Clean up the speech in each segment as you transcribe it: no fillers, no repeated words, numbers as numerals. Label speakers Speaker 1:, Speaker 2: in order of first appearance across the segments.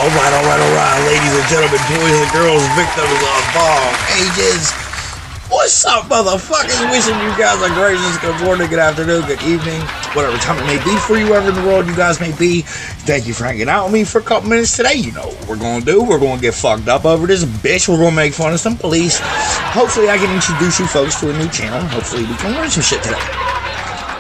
Speaker 1: Alright, ladies and gentlemen, boys and girls, victims of all ages. What's up, motherfuckers? Wishing you guys a gracious good morning, good afternoon, good evening, whatever time it may be for you, wherever in the world you guys may be. Thank you for hanging out with me for a couple minutes today. You know what we're gonna do. We're gonna get fucked up over this bitch. We're gonna make fun of some police. Hopefully I can introduce you folks to a new channel. Hopefully we can learn some shit today.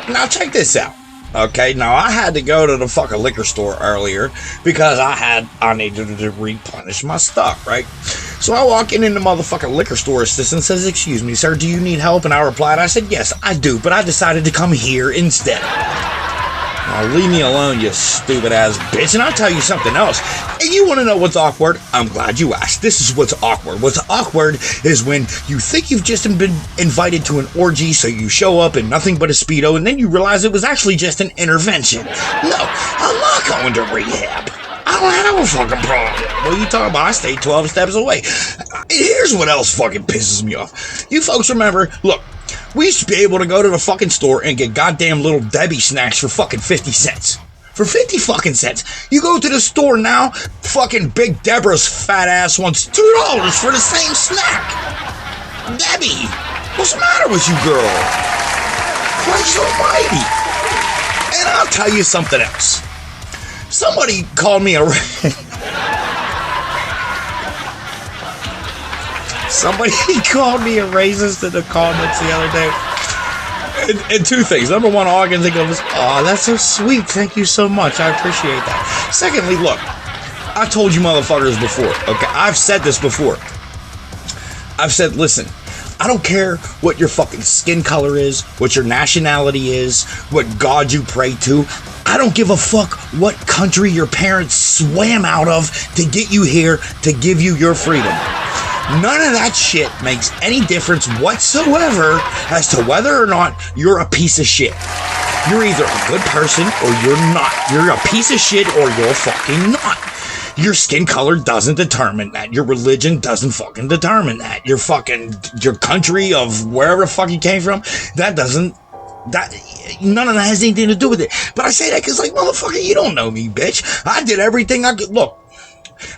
Speaker 1: Now check this out. Okay, now I had to go to the fucking liquor store earlier because I needed to replenish my stock, right? So I walk in the motherfucking liquor store assistant says, "Excuse me, sir, do you need help?" And I replied, I said, "Yes, I do, but I decided to come here instead." Now leave me alone, you stupid ass bitch. And I'll tell you something else. And you want to know what's awkward? I'm glad you asked. This is what's awkward. What's awkward is when you think you've just been invited to an orgy, so you show up in nothing but a Speedo, and then you realize it was actually just an intervention. No, I'm not going to rehab. I don't have a fucking problem. What are you talking about? I stay 12 steps away. Here's what else fucking pisses me off. You folks remember, look, we used to be able to go to the fucking store and get goddamn Little Debbie snacks for fucking 50 cents. For 50 fucking cents. You go to the store now, fucking Big Deborah's fat ass wants $2 for the same snack. Debbie, what's the matter with you, girl? Christ almighty. And I'll tell you something else. Somebody called me a... Somebody called me a racist in the comments the other day. And two things. Number one, all I can think of is, "Oh, that's so sweet. Thank you so much. I appreciate that." Secondly, look, I told you motherfuckers before, okay? I've said this before. I've said, listen, I don't care what your fucking skin color is, what your nationality is, what God you pray to. I don't give a fuck what country your parents swam out of to get you here, to give you your freedom. None of that shit makes any difference whatsoever as to whether or not you're a piece of shit. You're either a good person or you're not. You're a piece of shit or you're fucking not. Your skin color doesn't determine that. Your religion doesn't fucking determine that. Your country of wherever the fuck you came from, none of that has anything to do with it. But I say that because, like, motherfucker, you don't know me, bitch. I did everything I could. Look,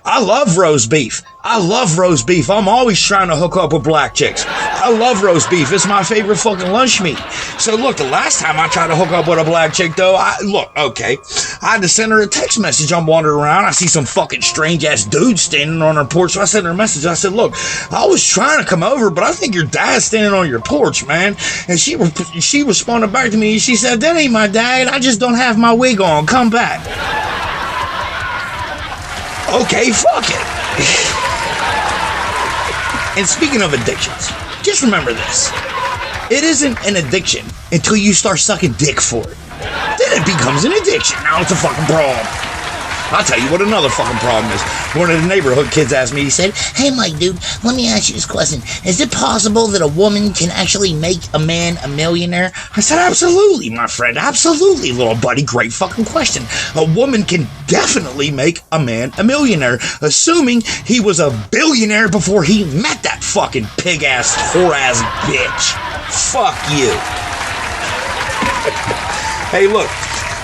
Speaker 1: I love roast beef. I'm always trying to hook up with black chicks. I love roast beef. It's my favorite fucking lunch meat. So look, the last time I tried to hook up with a black chick, though, I had to send her a text message. I'm wandering around. I see some fucking strange ass dude standing on her porch. So I sent her a message. I said, "Look, I was trying to come over, but I think your dad's standing on your porch, man." And she responded back to me. And she said, "That ain't my dad. I just don't have my wig on. Come back." Okay, fuck it. And speaking of addictions, just remember this. It isn't an addiction until you start sucking dick for it. Then it becomes an addiction. Now it's a fucking problem. I'll tell you what another fucking problem is. One of the neighborhood kids asked me, he said, "Hey, Mike, dude, let me ask you this question. Is it possible that a woman can actually make a man a millionaire?" I said, "Absolutely, my friend. Absolutely, little buddy. Great fucking question. A woman can definitely make a man a millionaire, assuming he was a billionaire before he met that fucking pig-ass, whore-ass bitch. Fuck you." Hey, look.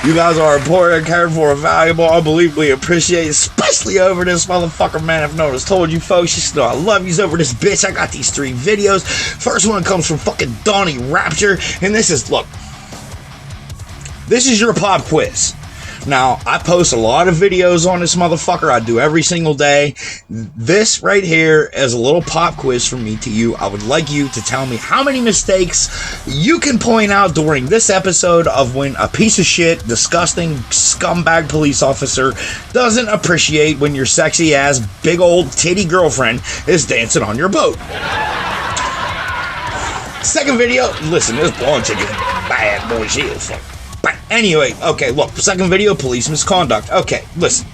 Speaker 1: You guys are important, cared for, valuable, unbelievably appreciated, especially over this motherfucker, man. If no one's told you folks, just know I love yous over this bitch. I got these 3 videos. First one comes from fucking Donnie Rapture, and this is your pop quiz. Now, I post a lot of videos on this motherfucker. I do every single day. This right here is a little pop quiz from me to you. I would like you to tell me how many mistakes you can point out during this episode of when a piece of shit, disgusting, scumbag police officer doesn't appreciate when your sexy ass, big old titty girlfriend is dancing on your boat. Second video, listen, this blonde chick is bad, boy. She is fucking. But anyway, okay, look, second video, police misconduct. Okay, listen.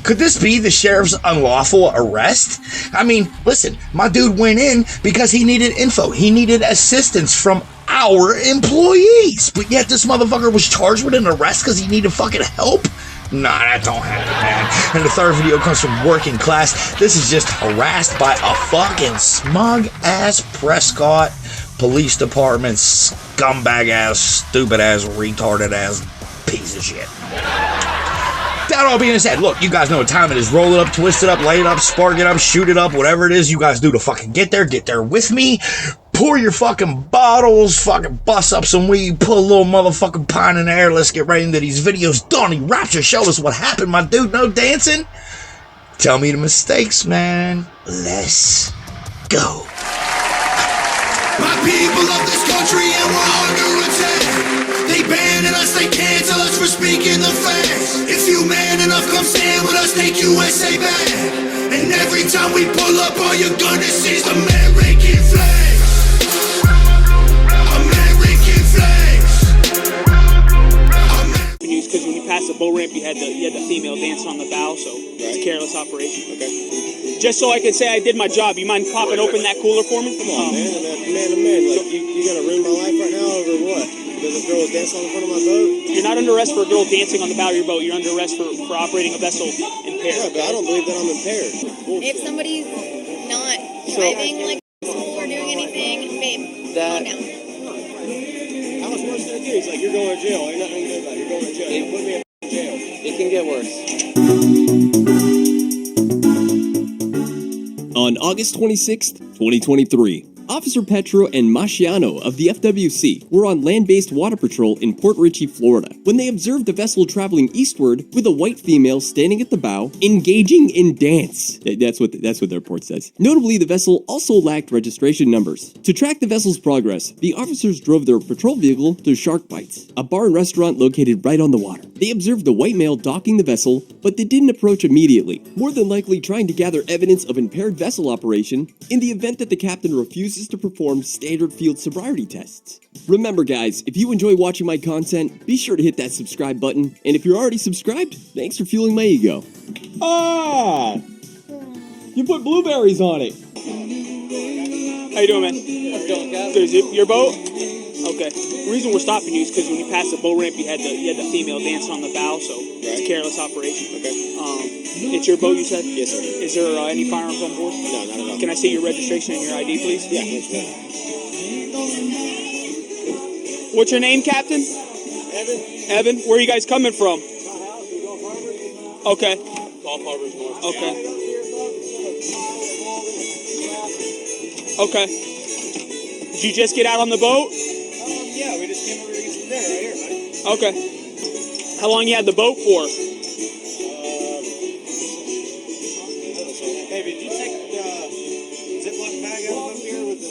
Speaker 1: Could this be the sheriff's unlawful arrest? I mean, listen, my dude went in because he needed info. He needed assistance from our employees. But yet this motherfucker was charged with an arrest because he needed fucking help? Nah, that don't happen, man. And the third video comes from Working Class. This is just harassed by a fucking smug-ass Prescott Police Department scumbag-ass, stupid-ass, retarded-ass piece of shit. that all being said, look, you guys know what time it is. Roll it up, twist it up, light it up, spark it up, shoot it up, whatever it is you guys do to fucking get there with me. Pour your fucking bottles, fucking bust up some weed, put a little motherfucking pine in the air. Let's get right into these videos. Donnie Rapture, show us what happened, my dude. No dancing? Tell me the mistakes, man. Let's go.
Speaker 2: My people of this country and we're under attack. They banning us, they cancel us for speaking the facts. If you man enough, come stand with us, take USA back. And every time we pull up, all you're gonna see is American flags. American flags.
Speaker 3: Because when you passed the boat ramp, you had the female dancing on the bow, so it's a careless operation.
Speaker 4: Okay.
Speaker 3: Just so I can say I did my job, you mind popping open that cooler for me?
Speaker 4: Come on, man. Like, you gonna ruin my life right now over what? Because a girl was dancing on the front of my boat?
Speaker 3: You're not under arrest for a girl dancing on the bow of your boat. You're under arrest for operating a vessel impaired.
Speaker 4: Yeah, but I don't believe that I'm impaired.
Speaker 5: If somebody's not driving like or doing anything, babe, calm down.
Speaker 4: How much worse can it do? It's like, you're going to jail. Ain't nothing to do about it. You're going to jail. You put me in jail.
Speaker 6: It can get worse.
Speaker 7: On August 26th, 2023, Officer Petro and Masciano of the FWC were on land-based water patrol in Port Richey, Florida, when they observed a vessel traveling eastward with a white female standing at the bow, engaging in dance. That's what their report says. Notably, the vessel also lacked registration numbers. To track the vessel's progress, the officers drove their patrol vehicle to Shark Bites, a bar and restaurant located right on the water. They observed the white male docking the vessel, but they didn't approach immediately, more than likely trying to gather evidence of impaired vessel operation in the event that the captain refuses to perform standard field sobriety tests. Remember guys, if you enjoy watching my content, be sure to hit that subscribe button, and if you're already subscribed, thanks for fueling my ego. Ah! You put blueberries on it!
Speaker 3: How you doing, man? Good. Is it your boat? Okay. The reason we're stopping you is because when you passed the boat ramp, you had the female dancing on the bow, so it's a careless operation.
Speaker 4: Okay.
Speaker 3: It's your boat, you said?
Speaker 4: Yes, sir.
Speaker 3: Is there any firearms on board?
Speaker 4: No, not at all.
Speaker 3: Can I see your registration and your ID, please?
Speaker 4: Yeah, that's right.
Speaker 3: What's your name, Captain?
Speaker 4: Evan?
Speaker 3: Evan? Where are you guys coming from?
Speaker 4: My house in Gulf Harbor.
Speaker 3: Okay.
Speaker 4: Gulf Harbor's north.
Speaker 3: Okay. Okay. Did you just get out on the boat?
Speaker 4: Yeah, we just came over to get some dinner right here, buddy.
Speaker 3: Okay. How long you had the boat for?
Speaker 4: Hey, did you take the Ziploc bag out up here with the...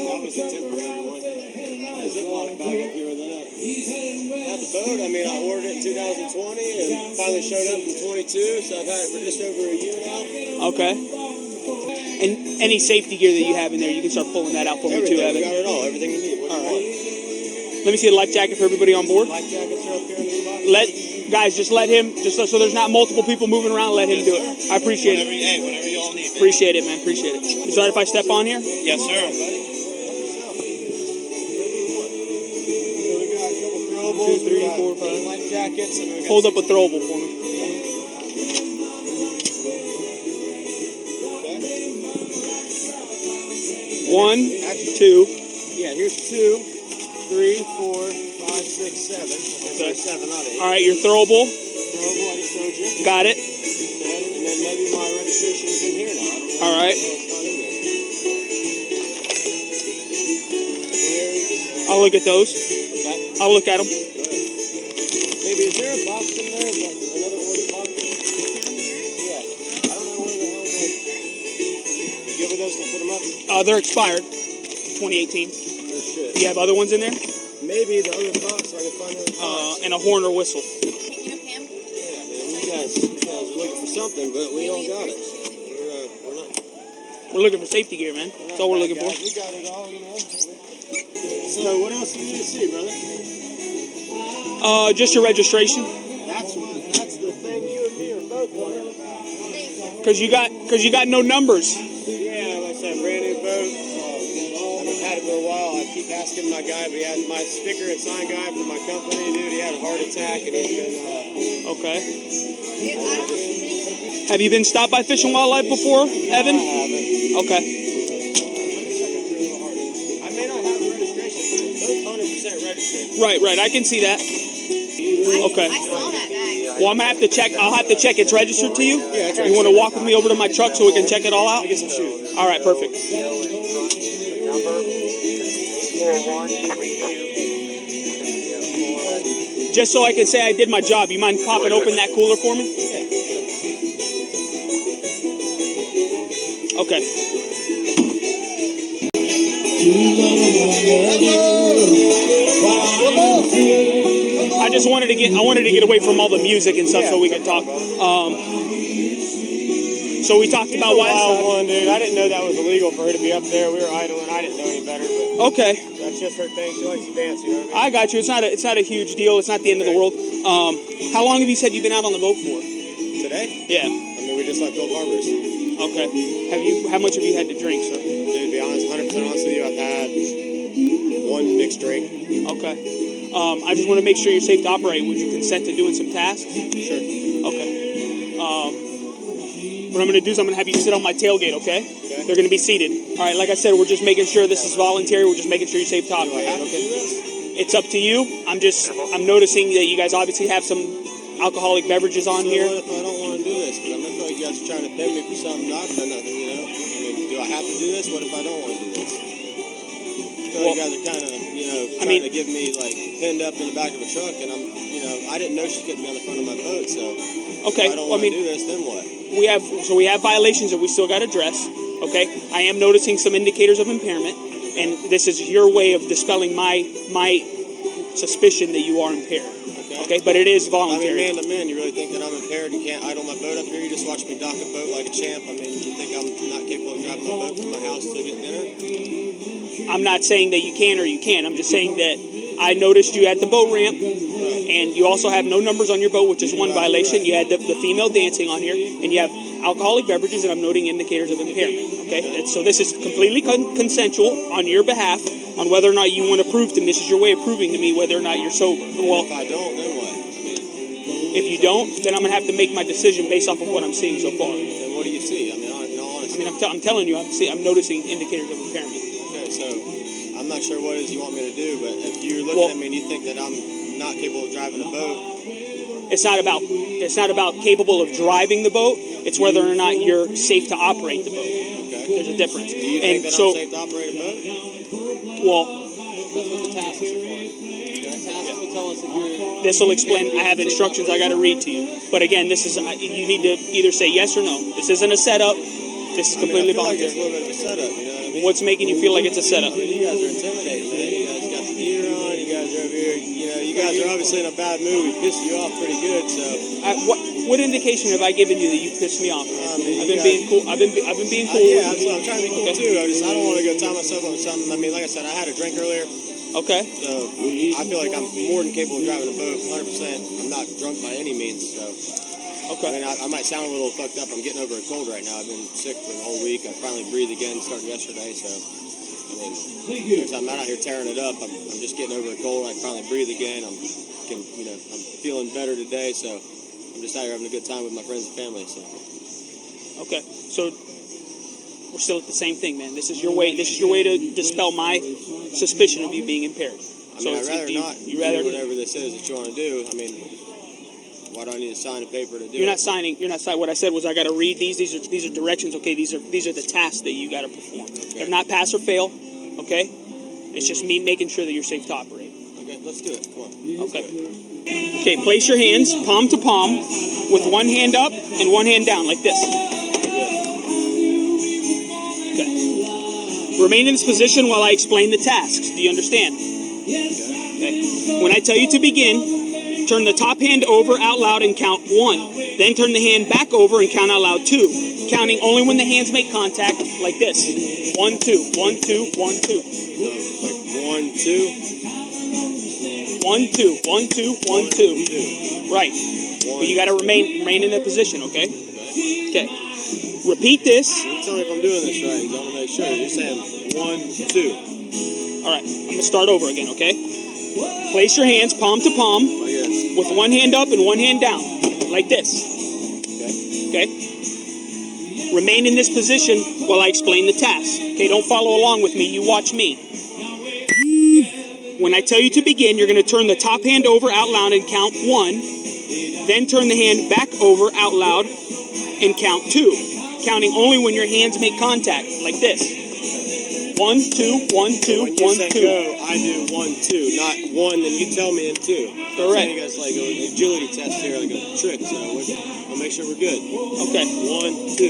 Speaker 4: That was the temporary one. The Ziploc bag up here with that. At the boat, I mean, I ordered it in 2020 and finally showed up in 22, so I've had it for just over a year now.
Speaker 3: Okay. And any safety gear that you have in there, you can start pulling that out for me too, Evan.
Speaker 4: We got it all. Everything you need. What do you want?
Speaker 3: Let me see the life jacket for everybody on board.
Speaker 4: Life jackets are up here in the box.
Speaker 3: Guys, just let him, so there's not multiple people moving around, let him do it. I appreciate it.
Speaker 4: Whatever you all need.
Speaker 3: Appreciate it, man. Appreciate it. Is it all right if I step on here?
Speaker 4: Yes, sir. We got a couple throwables.
Speaker 3: 2, 3, 4, 5.
Speaker 4: Life jackets. And we got
Speaker 3: Hold up a throwable for me. One, two.
Speaker 4: Yeah, here's 2, 3, 4, 5, 6, 7.
Speaker 3: Okay.
Speaker 4: 7, not 8.
Speaker 3: All right, your throwable.
Speaker 4: Throwable, I just showed you.
Speaker 3: Got it.
Speaker 4: Okay. And then maybe my registration is in here now. I don't know.
Speaker 3: All right. I'll look at those.
Speaker 4: Okay.
Speaker 3: I'll look at them.
Speaker 4: Maybe is there a box in there? Like another order box? Yeah. I don't know where the hell they... You give me those to put them up?
Speaker 3: They're expired. 2018.
Speaker 4: Oh, shit.
Speaker 3: You have other ones in there?
Speaker 4: Maybe the other box, I can find another box.
Speaker 3: And a horn or whistle.
Speaker 4: Yeah, man, you guys are looking for something, but we don't got it. We're not.
Speaker 3: We're looking for safety gear, man. That's all we're looking for.
Speaker 4: We got it all, you know. So what else do you need to see, brother?
Speaker 3: Just your registration.
Speaker 4: That's the thing you and me are both wondering about.
Speaker 3: Cause you got no numbers.
Speaker 4: Yeah, like I said, brand new boat. I haven't had it for a while. I keep asking my guy, but he has my sticker and sign guy for my company, dude. He had a heart attack and he's been.
Speaker 3: Okay. Have you been stopped by Fish and Wildlife before, Evan?
Speaker 4: I haven't.
Speaker 3: Okay.
Speaker 4: I may not have a registration. Both 100% registered.
Speaker 3: Right. I can see that. Okay.
Speaker 5: I saw that.
Speaker 3: Well, I'm gonna have to check. I'll have to check. It's registered to you.
Speaker 4: Yeah, it's
Speaker 3: You want to walk with me over to my truck so we can check it all out?
Speaker 4: Get some shoes.
Speaker 3: All right, perfect. Just so I can say I did my job. You mind popping open that cooler for me? Okay. I just wanted to get away from all the music and stuff so we could talk. So we talked about why.
Speaker 4: Wild one, dude. I didn't know that was illegal for her to be up there. We were idling. I didn't know any better. But
Speaker 3: Okay.
Speaker 4: that's just her thing. She likes to dance. You know what I mean?
Speaker 3: I got you. It's not a huge deal. It's not the end of the world. How long have you said you've been out on the boat for?
Speaker 4: Today?
Speaker 3: Yeah.
Speaker 4: I mean, we just left Old Harbors.
Speaker 3: Okay. How much have you had to drink, sir?
Speaker 4: Dude, to be honest, 100% honest with you, I've had one mixed drink.
Speaker 3: Okay. I just want to make sure you're safe to operate. Would you consent to doing some tasks?
Speaker 4: Sure.
Speaker 3: Okay. What I'm going to do is I'm going to have you sit on my tailgate, okay? They're going to be seated. All right, like I said, we're just making sure this is voluntary. We're just making sure you're safe to
Speaker 4: Do I
Speaker 3: operate,
Speaker 4: have to
Speaker 3: okay?
Speaker 4: do this?
Speaker 3: It's up to you. I'm noticing that you guys obviously have some alcoholic beverages on
Speaker 4: So
Speaker 3: here.
Speaker 4: what if I don't want to do this? Because I feel like you guys are trying to pay me for something not for nothing, you know? I mean, do I have to do this? What if I don't want to do this? I feel like you guys are kind of, trying to give me, like, pinned up in the back of a truck, and I'm, I didn't know she couldn't be on the front of my boat, so
Speaker 3: Okay,
Speaker 4: if I don't
Speaker 3: well,
Speaker 4: want to do this, then what?
Speaker 3: we have violations that we still got to address. Okay, I am noticing some indicators of impairment, and this is your way of dispelling my suspicion that you are impaired. Okay, but it is
Speaker 4: I mean,
Speaker 3: voluntary.
Speaker 4: man to man, you really think that I'm impaired and can't idle my boat up here? You just watch me dock a boat like a champ. I mean, you think I'm not capable of driving my boat from my house to get dinner?
Speaker 3: I'm not saying that you can or you can't. I'm just saying that I noticed you at the boat ramp, and you also have no numbers on your boat, which is one violation. You had the female dancing on here, and you have alcoholic beverages, and I'm noting indicators of impairment. Okay, so this is completely consensual on your behalf on whether or not you want to prove to me. This is your way of proving to me whether or not you're sober. Well,
Speaker 4: If I don't, then what?
Speaker 3: if you don't, then I'm gonna have to make my decision based off of what I'm seeing so far.
Speaker 4: Then what do you see? I mean, in all honesty.
Speaker 3: I'm telling you, I'm noticing indicators of impairment.
Speaker 4: Okay, so I'm not sure what it is you want me to do, but if you're looking at me and you think that I'm not capable of driving a boat,
Speaker 3: It's not about capable of driving the boat. It's whether or not you're safe to operate the boat.
Speaker 4: okay?
Speaker 3: There's a difference.
Speaker 4: Do you think
Speaker 3: And
Speaker 4: that
Speaker 3: so,
Speaker 4: I'm safe to operate a boat?
Speaker 3: well,
Speaker 4: That's what the task is for. The task will tell us if you're...
Speaker 3: this will explain. I have instructions I got to read to you. But again, this is you need to either say yes or no. This isn't a setup. This is completely
Speaker 4: I feel like it's
Speaker 3: voluntary.
Speaker 4: a little bit of a setup, you know what I mean?
Speaker 3: What's making you feel like it's a setup?
Speaker 4: You guys are intimidating, man. You guys got the gear on. You guys are over here. You guys are obviously in a bad mood. We pissed you off pretty good, so...
Speaker 3: What indication have I given you that you pissed me off?
Speaker 4: mean,
Speaker 3: I've been being cool. I've been being cool.
Speaker 4: yeah, I'm trying to be cool
Speaker 3: Okay.
Speaker 4: too. I don't want to go tie myself on something. I mean, like I said, I had a drink earlier,
Speaker 3: Okay.
Speaker 4: so I feel like I'm more than capable of driving a boat. 100%. I'm not drunk by any means, so...
Speaker 3: Okay.
Speaker 4: I mean, I might sound a little fucked up. I'm getting over a cold right now. I've been sick for the whole week. I finally breathed again, started yesterday, so... I mean, I'm not out here tearing it up. I'm just getting over a cold. I can finally breathe again. I'm feeling better today, so I'm just out here having a good time with my friends and family. So
Speaker 3: Okay. So we're still at the same thing, man. This is your way. This is your way to dispel my suspicion of you being impaired.
Speaker 4: I mean, I'd rather not
Speaker 3: You
Speaker 4: do
Speaker 3: rather
Speaker 4: whatever this is that you want to do. I mean, why do I need to sign a paper to do
Speaker 3: You're
Speaker 4: it?
Speaker 3: not signing. You're not signing. What I said was I got to read these. These are directions. Okay. These are the tasks that you got to perform. They're not pass or fail. Okay. It's just me making sure that you're safe to operate.
Speaker 4: Okay, let's do it. Come on.
Speaker 3: Okay. Okay. Place your hands palm to palm, with one hand up and one hand down, like this. Okay. Remain in this position while I explain the tasks. Do you understand? Okay. When I tell you to begin, turn the top hand over out loud and count 1. Then turn the hand back over and count out loud 2. Counting only when the hands make contact, like this. 1, 2, 1, 2, 1, 2.
Speaker 4: Like 1, 2.
Speaker 3: 1, 2, 1, 2, 1, 2. Right. But you got to remain in that position, okay? Okay. Repeat this.
Speaker 4: Tell me if I'm doing this right. I want to make sure. You're saying 1, 2.
Speaker 3: All right. I'm going to start over again, okay? Place your hands palm to palm,
Speaker 4: Like this.
Speaker 3: with one hand up and one hand down, like this.
Speaker 4: Okay.
Speaker 3: Okay? Remain in this position while I explain the task. Okay, don't follow along with me. You watch me. When I tell you to begin, you're going to turn the top hand over out loud and count 1. Then turn the hand back over out loud and count 2, counting only when your hands make contact, like this. 1, 2, 1, 2,
Speaker 4: When you
Speaker 3: 1,
Speaker 4: say
Speaker 3: 2.
Speaker 4: go, I do 1, 2, not 1, then you tell me in 2.
Speaker 3: Correct.
Speaker 4: You guys like an agility test here, like a trick, so we'll make sure we're good.
Speaker 3: Okay.
Speaker 4: 1, 2.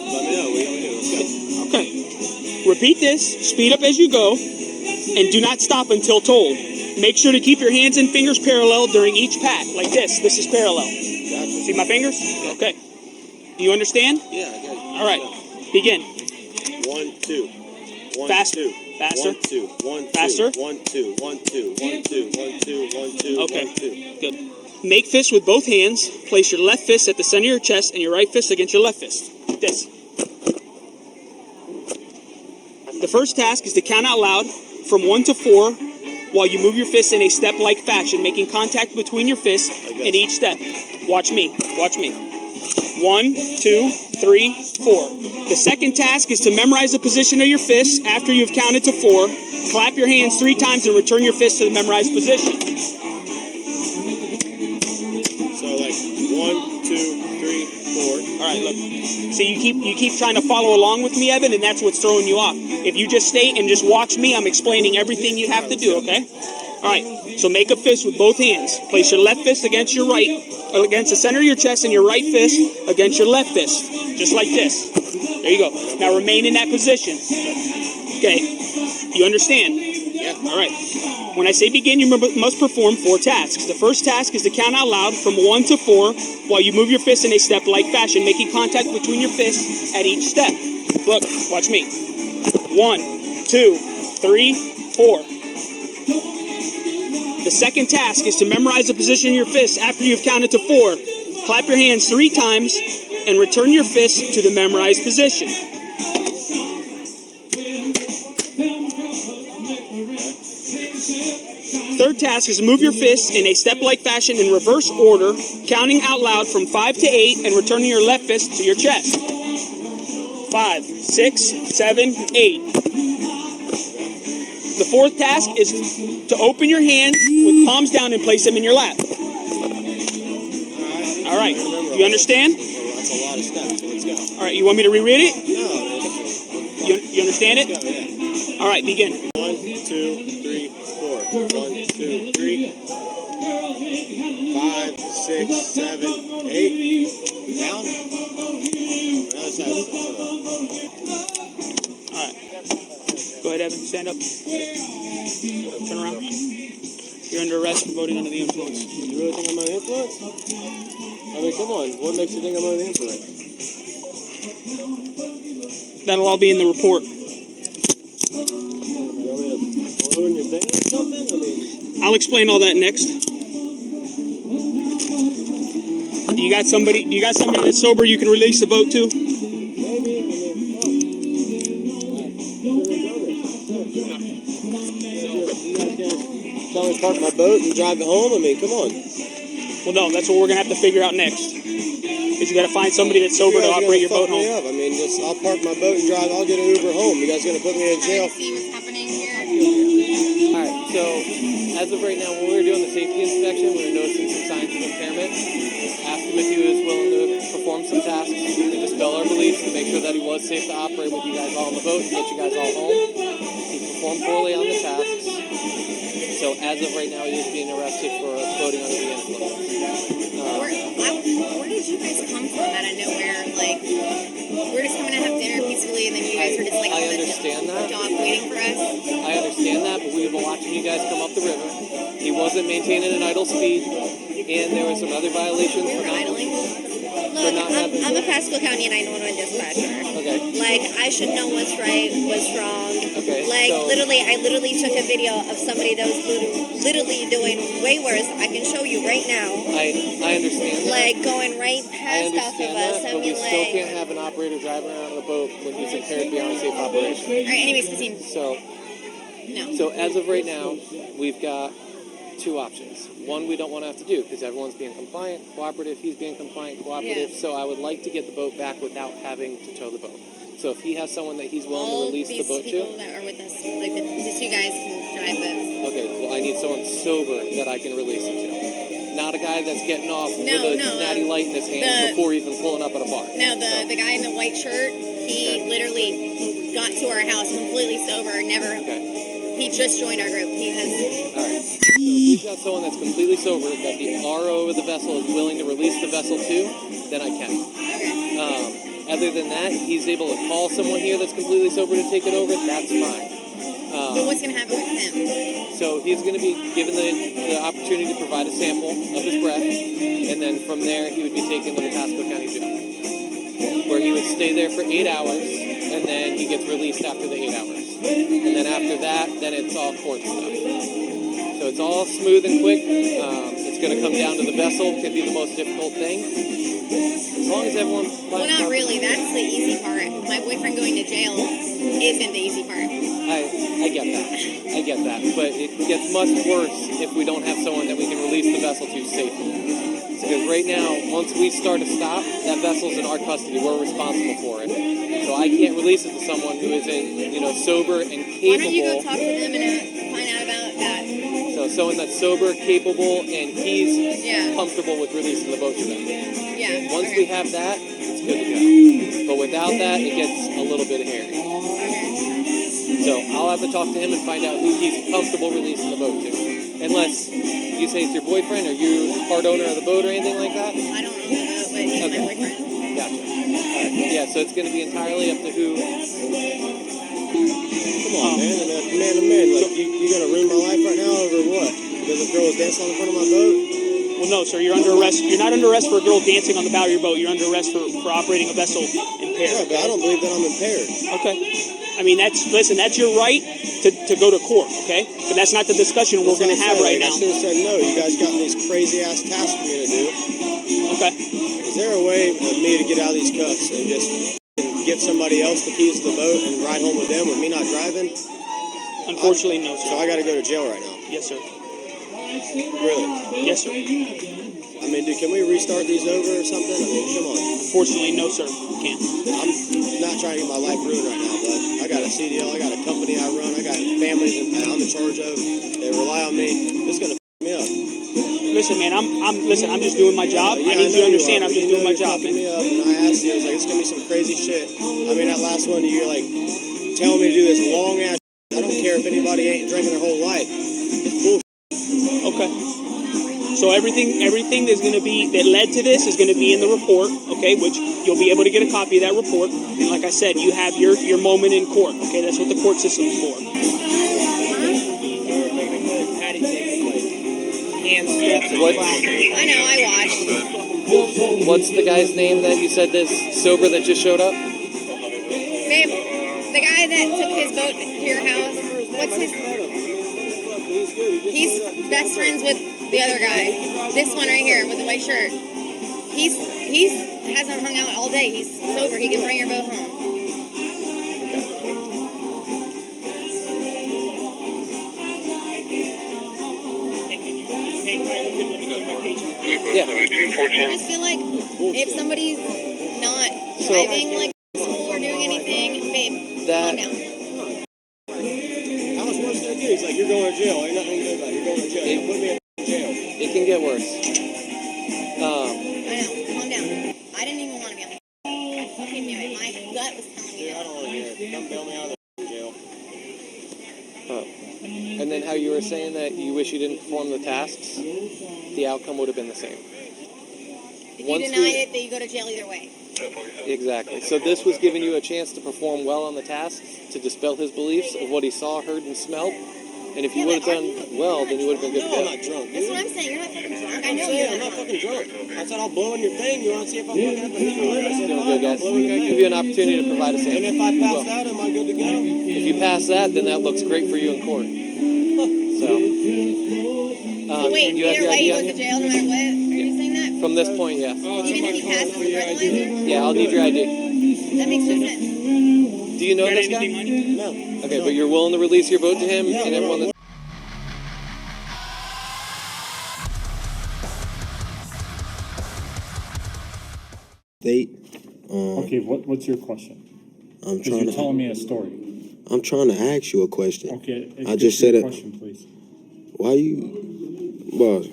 Speaker 4: Let me know. What do you want to do? Let's go.
Speaker 3: Okay. Repeat this, speed up as you go, and do not stop until told. Make sure to keep your hands and fingers parallel during each pat, like this. This is parallel.
Speaker 4: Gotcha.
Speaker 3: See my fingers? Okay. Do you understand?
Speaker 4: Yeah, I got it.
Speaker 3: All right. Begin.
Speaker 4: 1, 2. 1,
Speaker 3: Faster.
Speaker 4: 2.
Speaker 3: Faster.
Speaker 4: 1, 2. 1, 2.
Speaker 3: Faster.
Speaker 4: 1, 2. 1, 2. 1, 2. 1, 2. 1, 2.
Speaker 3: Okay.
Speaker 4: 1, 2.
Speaker 3: Good. Make fists with both hands. Place your left fist at the center of your chest and your right fist against your left fist. Like this. The first task is to count out loud from 1 to 4 while you move your fists in a step-like fashion, making contact between your fists in each step. Watch me. Watch me. 1, 2, 3, 4. The second task is to memorize the position of your fists after you've counted to 4. Clap your hands 3 times and return your fists to the memorized position.
Speaker 4: So like 1, 2, 3, 4.
Speaker 3: All right, look. See, you keep trying to follow along with me, Evan, and that's what's throwing you off. If you just stay and just watch me, I'm explaining everything you have to do, okay? All right, so make a fist with both hands. Place your left fist against your right, against the center of your chest, and your right fist against your left fist, just like this. There you go. Now remain in that position. Okay, you understand?
Speaker 4: Yeah.
Speaker 3: All right. When I say begin, you must perform 4 tasks. The first task is to count out loud from 1 to 4 while you move your fists in a step-like fashion, making contact between your fists at each step. Look, watch me. 1, 2, 3, 4. The second task is to memorize the position of your fists after you've counted to 4. Clap your hands 3 times and return your fists to the memorized position. Third task is to move your fists in a step-like fashion in reverse order, counting out loud from 5 to 8 and returning your left fist to your chest. 5, 6, 7, 8. The fourth task is to open your hands with palms down and place them in your lap. All right. You understand?
Speaker 4: That's a lot of steps, so let's go.
Speaker 3: All right. You want me to reread it?
Speaker 4: No,
Speaker 3: You understand it?
Speaker 4: let's go, yeah.
Speaker 3: All right. Begin.
Speaker 4: 1, 2, 3, 4. 1, 2, 3. 5, 6, 7, 8. Down. Other side.
Speaker 3: All right. Go ahead, Evan. Stand up. Turn around. You're under arrest for voting under the influence.
Speaker 4: You really think I'm under the influence? I mean, come on. What makes you think I'm under the influence?
Speaker 3: That'll all be in the report.
Speaker 4: You want me to ruin your thing or something? I mean,
Speaker 3: I'll explain all that next. Do you got somebody that's sober you can release the vote to?
Speaker 4: maybe. Tell me to park my boat and drive it home? I mean, come on.
Speaker 3: Well, no, that's what we're going to have to figure out next. Is you got to find somebody that's sober to operate your boat home.
Speaker 4: I mean, I'll park my boat and drive. I'll get an Uber home. You guys going to put me in jail?
Speaker 5: See what's happening here.
Speaker 6: All right, so as of right now, when we were doing the safety inspection, we were noticing some signs of impairment. Asked him if he was willing to perform some tasks to dispel our beliefs to make sure that he was safe to operate with you guys all on the boat and get you guys all home. He performed poorly on the tasks. So as of right now, he is being arrested for voting under the influence.
Speaker 5: Where did you guys come from out of nowhere? Like, we're just coming to have dinner peacefully, and then you guys were just like,
Speaker 6: I
Speaker 5: on the
Speaker 6: understand that.
Speaker 5: dog waiting for us.
Speaker 6: I understand that, but we've been watching you guys come up the river. He wasn't maintaining an idle speed, and there were some other violations
Speaker 5: We
Speaker 6: for
Speaker 5: were
Speaker 6: not.
Speaker 5: idling.
Speaker 6: For
Speaker 5: Look,
Speaker 6: not having-
Speaker 5: I'm a Pasco County and I know I'm a dispatcher.
Speaker 6: Okay.
Speaker 5: Like, I should know what's right, what's wrong.
Speaker 6: Okay,
Speaker 5: Like,
Speaker 6: so-
Speaker 5: I literally took a video of somebody that was literally doing way worse. I can show you right now.
Speaker 6: I understand that.
Speaker 5: Like, going right
Speaker 6: I
Speaker 5: past off of
Speaker 6: understand
Speaker 5: us.
Speaker 6: that,
Speaker 5: I
Speaker 6: but we
Speaker 5: mean,
Speaker 6: still
Speaker 5: like...
Speaker 6: can't have an operator driving around on the boat when he's impaired beyond safe operation.
Speaker 5: Alright, anyways, continue.
Speaker 6: So
Speaker 5: No.
Speaker 6: as of right now, we've got 2 options. One, we don't want to have to do because everyone's being compliant, cooperative. He's being compliant, cooperative.
Speaker 5: Yeah.
Speaker 6: So I would like to get the boat back without having to tow the boat. So if he has someone that he's willing
Speaker 5: All
Speaker 6: to release the
Speaker 5: these
Speaker 6: boat
Speaker 5: people
Speaker 6: to,
Speaker 5: that are with us, like these 2 guys can drive us.
Speaker 6: okay, well I need someone sober that I can release him to. Not not a guy that's getting off
Speaker 5: No,
Speaker 6: with a
Speaker 5: no,
Speaker 6: natty light in his hand before even pulling up at a bar.
Speaker 5: No, the guy in the white shirt, he literally got to our house completely sober, never.
Speaker 6: Okay.
Speaker 5: He just joined our group. He has.
Speaker 6: All right. So if we've got someone that's completely sober that the RO of the vessel is willing to release the vessel to, then I can.
Speaker 5: Okay.
Speaker 6: Other than that, he's able to call someone here that's completely sober to take it over. That's fine.
Speaker 5: But what's going to happen with him?
Speaker 6: So he's going to be given the opportunity to provide a sample of his breath, and then from there he would be taken to the Pasco County Jail, where he would stay there for 8 hours, and then he gets released after the 8 hours. And then after that, then it's all court stuff. So it's all smooth and quick. It's going to come down to the vessel. Could be the most difficult thing. As long as everyone...
Speaker 5: Well, not really. That's the easy part. My boyfriend going to jail isn't the easy part.
Speaker 6: I get that. I get that. But it gets much worse if we don't have someone that we can release the vessel to safely. Because right now, once we start a stop, that vessel's in our custody. We're responsible for it. So I can't release it to someone who isn't, sober and capable.
Speaker 5: Why don't you go talk to them and find out about that?
Speaker 6: So someone that's sober, capable, and he's
Speaker 5: Yeah.
Speaker 6: comfortable with releasing the boat to them.
Speaker 5: Yeah.
Speaker 6: Once
Speaker 5: okay.
Speaker 6: we have that, it's good to go. But without that, it gets a little bit hairy. So I'll have to talk to him and find out who he's comfortable releasing the boat to. Unless you say it's your boyfriend or you part owner of the boat or anything like that.
Speaker 5: I don't know the boat, but he's
Speaker 6: Okay.
Speaker 5: my boyfriend.
Speaker 6: Gotcha. All right. Yeah, so it's going to be entirely up to who.
Speaker 4: Come on, man. Man to man. Like, you gonna ruin my life right now over what? Because a girl was dancing on the front of my boat?
Speaker 3: Well, no, sir. You're under arrest. You're not under arrest for a girl dancing on the bow of your boat. You're under arrest for operating a vessel
Speaker 4: Yeah,
Speaker 3: impaired.
Speaker 4: but I don't believe that I'm impaired.
Speaker 3: Okay. I mean, that's your right to go to court, okay? But that's not the discussion we're going to have right now.
Speaker 4: I should have said no. You guys got these crazy ass tasks for me to do.
Speaker 3: Okay.
Speaker 4: Is there a way of me to get out of these cuffs and just give somebody else the keys to the boat and ride home with them with me not driving?
Speaker 3: Unfortunately, no,
Speaker 4: So
Speaker 3: sir.
Speaker 4: I got to go to jail right now.
Speaker 3: Yes, sir.
Speaker 4: Really?
Speaker 3: Yes, sir.
Speaker 4: I mean, dude, can we restart these over or something? I mean, come on.
Speaker 3: Unfortunately, no, sir. You can't.
Speaker 4: I'm not trying to get my life ruined right now, but I got a CDL, I got a company I run, I got families that I'm in charge of. They rely on me. This is gonna f me up.
Speaker 3: Listen, man. I'm just doing my job.
Speaker 4: Yeah,
Speaker 3: I need you to
Speaker 4: know
Speaker 3: understand.
Speaker 4: are,
Speaker 3: I'm
Speaker 4: but
Speaker 3: just
Speaker 4: you
Speaker 3: doing
Speaker 4: know
Speaker 3: my job,
Speaker 4: you're fucking
Speaker 3: man.
Speaker 4: me up, and I asked you, I was like, it's gonna be some crazy shit. I mean, that last one, you're like telling me to do this long ass. I don't care if anybody ain't drinking their whole life. It's bullshit.
Speaker 3: Okay. So everything that's going to be that led to this is going to be in the report, okay? Which you'll be able to get a copy of that report. And like I said, you have your moment in court, okay? That's what the court system's for.
Speaker 6: What?
Speaker 5: I know. I watched.
Speaker 6: What's the guy's name that you said this sober that just showed up?
Speaker 5: Babe, the guy that took his boat to your house. What's his? He's best friends with the other guy. This one right here with the white shirt. He's hasn't hung out all day. He's sober. He can bring your boat home.
Speaker 6: Yeah.
Speaker 5: I just feel like if somebody's not driving like school or doing anything, babe, calm down.
Speaker 4: How much worse can it get? He's like, you're going to jail. Ain't nothing to do about it. You're going to jail. Put me in jail.
Speaker 6: It can get worse.
Speaker 5: I know, calm down. I didn't even want to be on the I fucking knew it. My gut was telling me
Speaker 4: I
Speaker 5: that.
Speaker 4: don't want to hear it. Come bail me out of the jail.
Speaker 6: And then how you were saying that you wish you didn't perform the tasks, the outcome would have been the same.
Speaker 5: If you deny it, then you go to jail either way.
Speaker 6: Exactly. So this was giving you a chance to perform well on the tasks, to dispel his beliefs of what he saw, heard, and smelled. And if you would have done well, then you would have been good to
Speaker 4: No, I'm
Speaker 6: go.
Speaker 4: not drunk.
Speaker 5: That's what I'm saying. You're not fucking drunk. I know
Speaker 4: I'm
Speaker 5: you're
Speaker 4: not
Speaker 5: not.
Speaker 4: fucking drunk. I said I'll blow in your thing. You want to see if I'm fucking up a history? I said,
Speaker 6: Doing
Speaker 4: fine,
Speaker 6: good,
Speaker 4: I'll
Speaker 6: guys.
Speaker 4: blow in your
Speaker 6: Give you an opportunity to provide a
Speaker 4: And
Speaker 6: sample.
Speaker 4: if I pass out, am I good to go?
Speaker 6: If you pass that, then that looks great for you in court. So,
Speaker 5: So wait,
Speaker 6: you have
Speaker 5: either
Speaker 6: your
Speaker 5: way,
Speaker 6: ID
Speaker 5: he
Speaker 6: on
Speaker 5: goes to
Speaker 6: you?
Speaker 5: jail no matter what? Are you saying that?
Speaker 6: From this point, yes.
Speaker 5: Even if he passes the breathalyzer?
Speaker 6: Yeah, I'll need your ID.
Speaker 5: That makes no sense.
Speaker 6: Do you know this guy?
Speaker 4: No.
Speaker 6: Okay, but you're willing to release your boat to him and everyone that's...
Speaker 8: Okay, what's your question?
Speaker 9: I'm
Speaker 8: Because
Speaker 9: trying
Speaker 8: you're telling
Speaker 9: to.
Speaker 8: me a story.
Speaker 9: I'm trying to ask you a question.
Speaker 8: Okay,
Speaker 9: I just said
Speaker 8: your
Speaker 9: it.
Speaker 8: question, please.
Speaker 9: Why you, boss?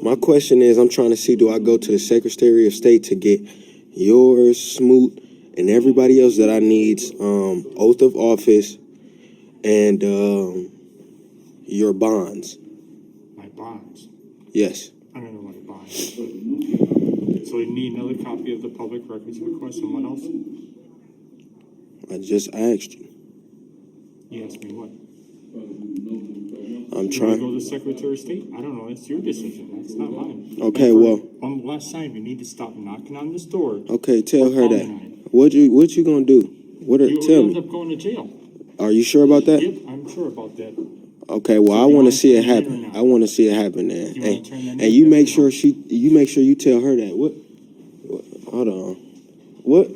Speaker 9: My question is, I'm trying to see, do I go to the Secretary of State to get yours, Smoot, and everybody else that I need's oath of office and your bonds?
Speaker 8: My bonds.
Speaker 9: Yes.
Speaker 8: I don't know what a bond is. So you need another copy of the public records request and what else?
Speaker 9: I just asked you.
Speaker 8: You asked me what?
Speaker 9: I'm
Speaker 8: You
Speaker 9: trying.
Speaker 8: wanna go to the Secretary of State? I don't know, it's your decision, that's not mine.
Speaker 9: Okay,
Speaker 8: And
Speaker 9: well.
Speaker 8: One last time, you need to stop knocking on this door.
Speaker 9: Okay, tell
Speaker 8: or
Speaker 9: her that.
Speaker 8: calling on it.
Speaker 9: What you gonna do?
Speaker 8: You
Speaker 9: Tell
Speaker 8: end
Speaker 9: me.
Speaker 8: up going to jail.
Speaker 9: Are you sure about that?
Speaker 8: Yep, I'm sure about that.
Speaker 9: Okay, well,
Speaker 8: So
Speaker 9: I
Speaker 8: you
Speaker 9: want to
Speaker 8: wanna
Speaker 9: see it
Speaker 8: turn that in or
Speaker 9: happen.
Speaker 8: not?
Speaker 9: I want to see it happen, man.
Speaker 8: You wanna
Speaker 9: And,
Speaker 8: turn that in
Speaker 9: and you
Speaker 8: or
Speaker 9: make
Speaker 8: not?
Speaker 9: sure you tell her that. What? Hold on. What?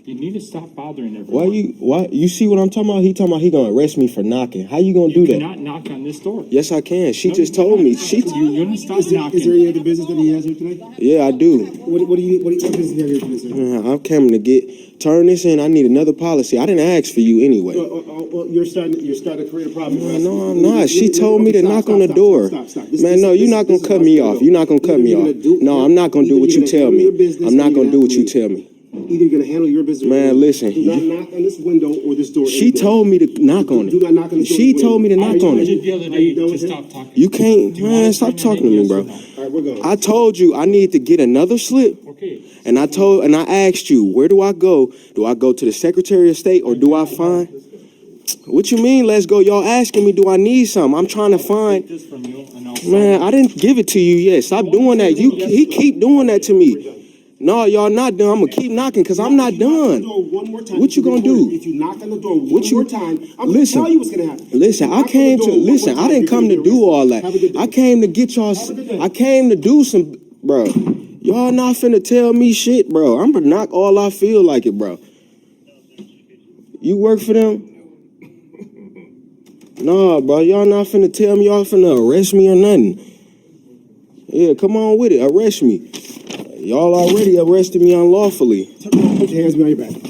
Speaker 8: You need to stop bothering everyone.
Speaker 9: Why you see what I'm talking about? He talking about he gonna arrest me for knocking. How you gonna do
Speaker 8: You
Speaker 9: that?
Speaker 8: cannot knock on this door.
Speaker 9: Yes, I can. She
Speaker 8: No,
Speaker 9: just
Speaker 8: you
Speaker 9: told me.
Speaker 8: cannot. You're gonna stop knocking.
Speaker 10: Is there any other business that he has here today?
Speaker 9: Yeah, I do.
Speaker 10: What business do you have here today, sir?
Speaker 9: I'm coming to turn this in. I need another policy. I didn't ask for you anyway.
Speaker 10: Well, you're starting to create a problem.
Speaker 9: No, I'm not. She told me to knock on the door.
Speaker 10: Stop.
Speaker 9: Man, no, you're not gonna cut me off. You're not gonna cut me off. No, I'm not gonna do what you tell me. I'm not gonna do what you tell me.
Speaker 10: Either you're gonna handle your business.
Speaker 9: Man, listen.
Speaker 10: Do not knock on this window or this door.
Speaker 9: She told me to knock on
Speaker 10: Do
Speaker 9: it.
Speaker 10: not knock on the door.
Speaker 9: She told me to knock on
Speaker 8: I
Speaker 9: it.
Speaker 8: did the other day to stop talking.
Speaker 9: You can't, man, stop talking to me, bro.
Speaker 10: All right, we're going.
Speaker 9: I told you I need to get another slip.
Speaker 8: Okay.
Speaker 9: And I asked you, where do I go? Do I go to the Secretary of State or do I find? What you mean, let's go? Y'all asking me, do I need something? I'm trying to find.
Speaker 8: This from you and I'll
Speaker 9: Man, I didn't give it to you yet. Stop doing that. He keep doing that to me. No, y'all not done. I'm gonna keep knocking because I'm not done. What you gonna do?
Speaker 10: If you knock on the door one more time, I'm gonna
Speaker 9: Listen,
Speaker 10: tell you what's gonna happen.
Speaker 9: listen. I came to listen. I didn't come to do all that. I came to get y'all. I came to do some, bro. Y'all not finna tell me shit, bro. I'm gonna knock all I feel like it, bro. You work for them? Nah, bro. Y'all not finna tell me y'all finna arrest me or nothing. Yeah, come on with it. Arrest me. Y'all already arrested me unlawfully.
Speaker 10: Put your hands behind your back.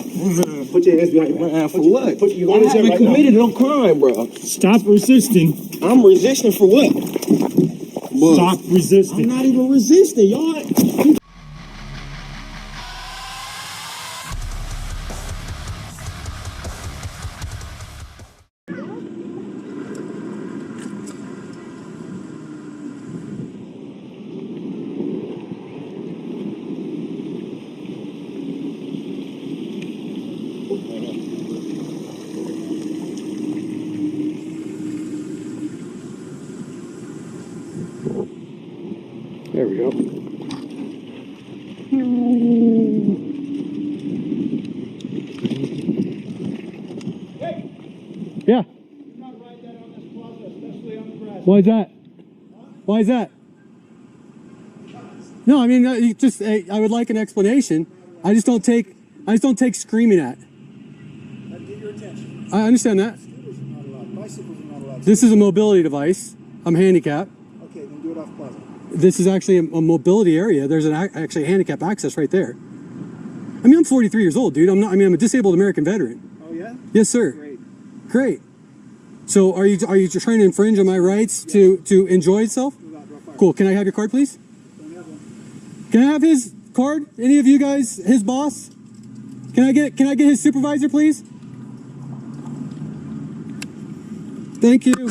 Speaker 10: Put your hands behind your back.
Speaker 9: Man, for what?
Speaker 10: You going to jail right now.
Speaker 9: committed no crime, bro.
Speaker 8: Stop resisting.
Speaker 9: I'm resisting for what?
Speaker 8: Stop resisting.
Speaker 9: I'm not even resisting, y'all.
Speaker 6: There we go. Yeah. Why is that? Why is that? No, I mean, you just I would like an explanation. I just don't take screaming at.
Speaker 10: Get your attention.
Speaker 6: I understand that.
Speaker 10: Scooters are not allowed. Bicycles are not allowed.
Speaker 6: This is a mobility device. I'm handicapped.
Speaker 10: Okay, then do it off plaza.
Speaker 6: This is actually a mobility area. There's actually handicap access right there. I mean, I'm 43 years old, dude. I'm a disabled American veteran.
Speaker 10: Oh yeah?
Speaker 6: Yes, sir. Great. So are you trying to infringe on my rights to enjoy itself? Cool. Can I have your card, please? Can I have his card? Any of you guys, his boss? Can I get his supervisor, please? Thank you.